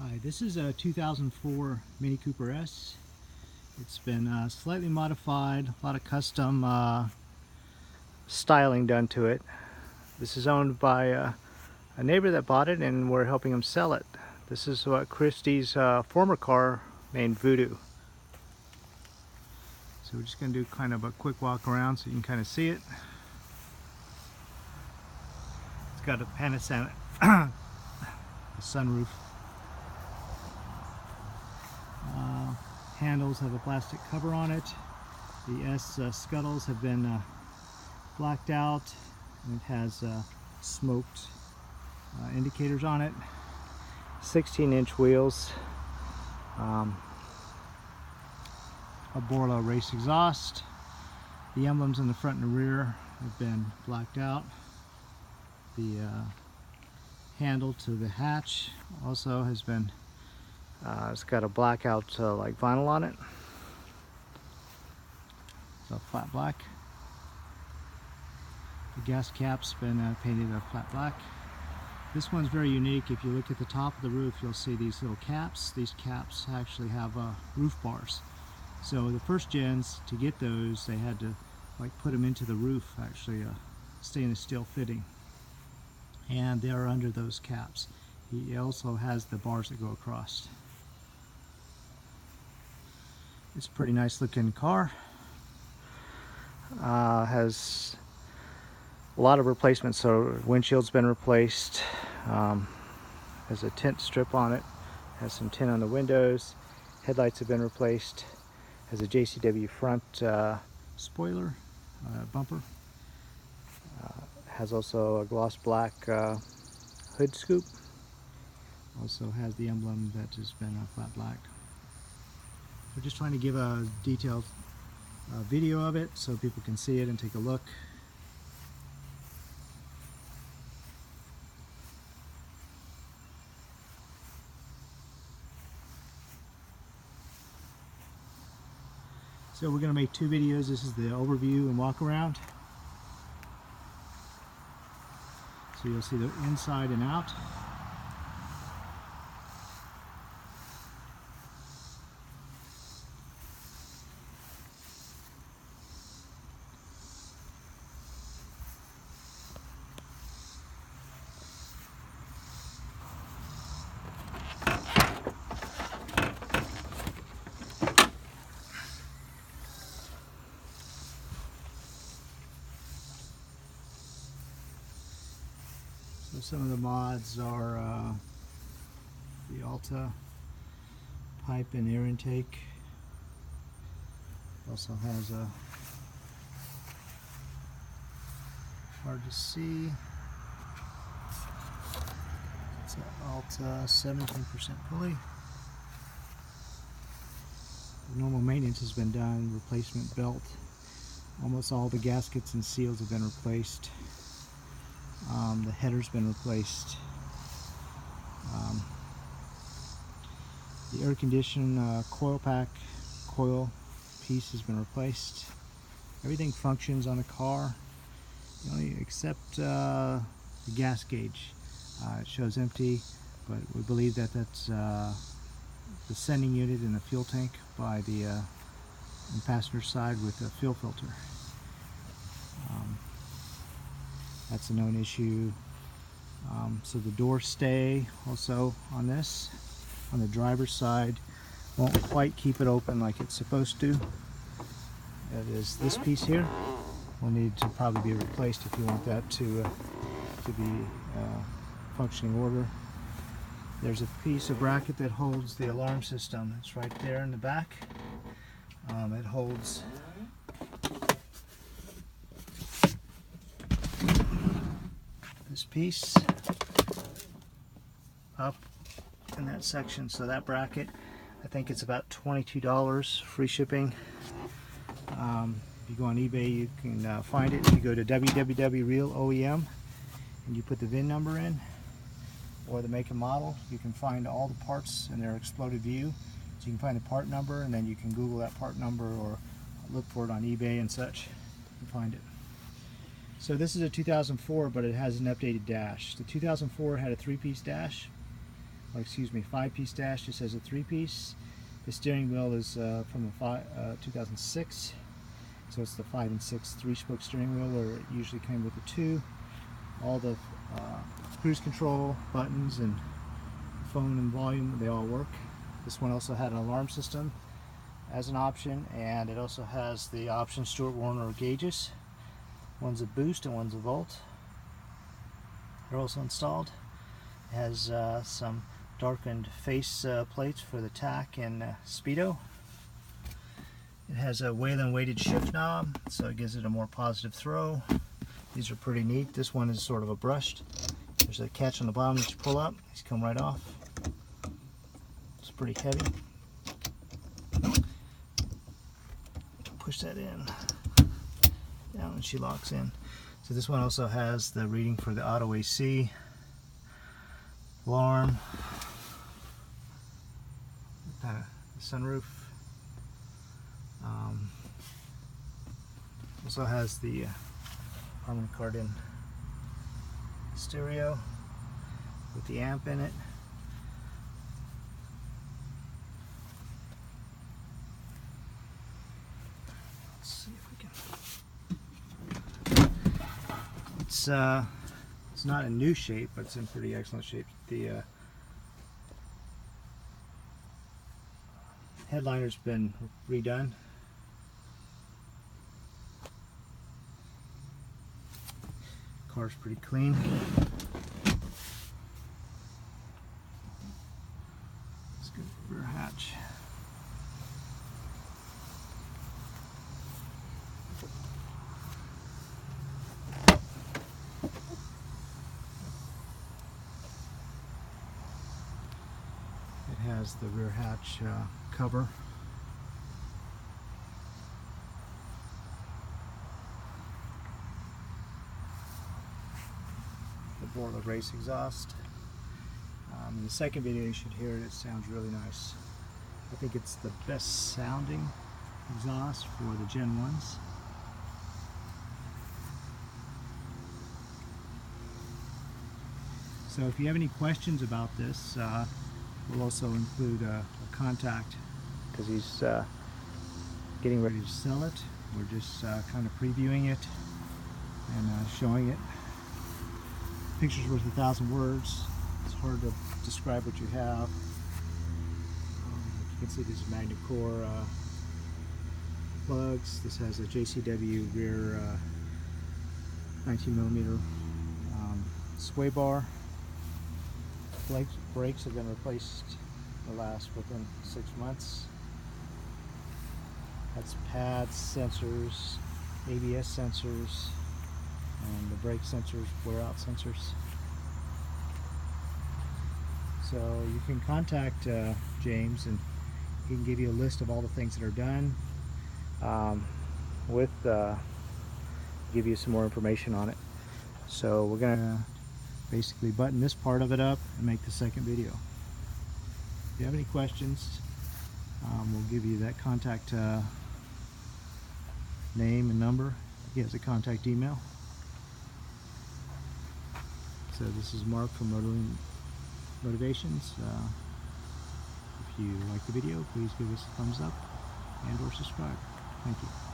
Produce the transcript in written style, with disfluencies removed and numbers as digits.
Hi, this is a 2004 Mini Cooper S. It's been slightly modified, a lot of custom styling done to it. This is owned by a neighbor that bought it, and we're helping him sell it. This is what Christie's former car named VUDU. So we're just going to do kind of a quick walk around so you can kind of see it. It's got a Panasonic a sunroof. Handles have a plastic cover on it. The S scuttles have been blacked out, and it has smoked indicators on it. 16-inch wheels. A Borla race exhaust. The emblems in the front and the rear have been blacked out. The handle to the hatch also has been it's got a blackout like vinyl on it. So flat black. The gas cap's been painted a flat black. This one's very unique. If you look at the top of the roof, you'll see these little caps. These caps actually have roof bars. So the first gens, to get those, they had to like put them into the roof, actually stainless steel fitting, and they are under those caps. He also has the bars that go across. It's a pretty nice looking car. Has a lot of replacements, so windshield's been replaced. Has a tint strip on it. Has some tint on the windows. Headlights have been replaced. Has a JCW front spoiler bumper. Has also a gloss black hood scoop. Also has the emblem that has been flat black. We're just trying to give a detailed video of it so people can see it and take a look. So we're going to make two videos. This is the overview and walk around. So you'll see the inside and out. So some of the mods are the Alta pipe and air intake. Also has a, hard to see, it's an Alta 17% pulley. The normal maintenance has been done, replacement belt. Almost all the gaskets and seals have been replaced. The header's been replaced. The air condition coil pack coil piece has been replaced. Everything functions on the car, except the gas gauge. It shows empty, but we believe that that's the sending unit in the fuel tank by the passenger side with the fuel filter. That's a known issue. So the door stay also on this, on the driver's side, won't quite keep it open like it's supposed to. That is this piece here. Will need to probably be replaced if you want that to be functioning order. There's a piece of bracket that holds the alarm system. It's right there in the back. It holds this piece up in that section. So that bracket, I think it's about $22, free shipping. If you go on eBay, you can find it. If you go to www.realoem and you put the VIN number in or the make and model, you can find all the parts in their exploded view. So you can find the part number, and then you can Google that part number or look for it on eBay and such and find it. So this is a 2004, but it has an updated dash. The 2004 had a 3-piece dash, or excuse me, 5-piece dash. Just has a 3-piece. The steering wheel is from the 2006, so it's the 5 and 6 3-spoke steering wheel, where it usually came with the 2. All the cruise control buttons and phone and volume, they all work. This one also had an alarm system as an option, and it also has the option Stewart Warner gauges. One's a boost and one's a volt. They're also installed. It has some darkened face plates for the tack and speedo. It has a Whelen weighted shift knob, so it gives it a more positive throw. These are pretty neat. This one is sort of a brushed. There's a catch on the bottom that you pull up. These come right off. It's pretty heavy. Push that in. Down and she locks in. So this one also has the reading for the auto AC, alarm, the sunroof. Also has the Harman Kardon stereo with the amp in it. Let's see if we can. It's not in new shape, but it's in pretty excellent shape. The headliner's been redone. Car's pretty clean. Let's go to the rear hatch. It has the rear hatch cover. The Borla race exhaust. In the second video you should hear it. It sounds really nice. I think it's the best sounding exhaust for the Gen 1s. So if you have any questions about this, we'll also include a contact, because he's getting ready to sell it. We're just kind of previewing it and showing it. Picture's worth 1,000 words. It's hard to describe what you have. You can see these MINI Cooper plugs. This has a JCW rear 19mm sway bar. Brakes have been replaced within 6 months. That's pads, sensors, ABS sensors, and the brake sensors, wear out sensors. So you can contact James, and he can give you a list of all the things that are done, give you some more information on it. So we're gonna basically button this part of it up and make the second video. If you have any questions, we'll give you that contact name and number. He has a contact email. So this is Mark from Motivations. If you like the video, please give us a thumbs up and or subscribe. Thank you.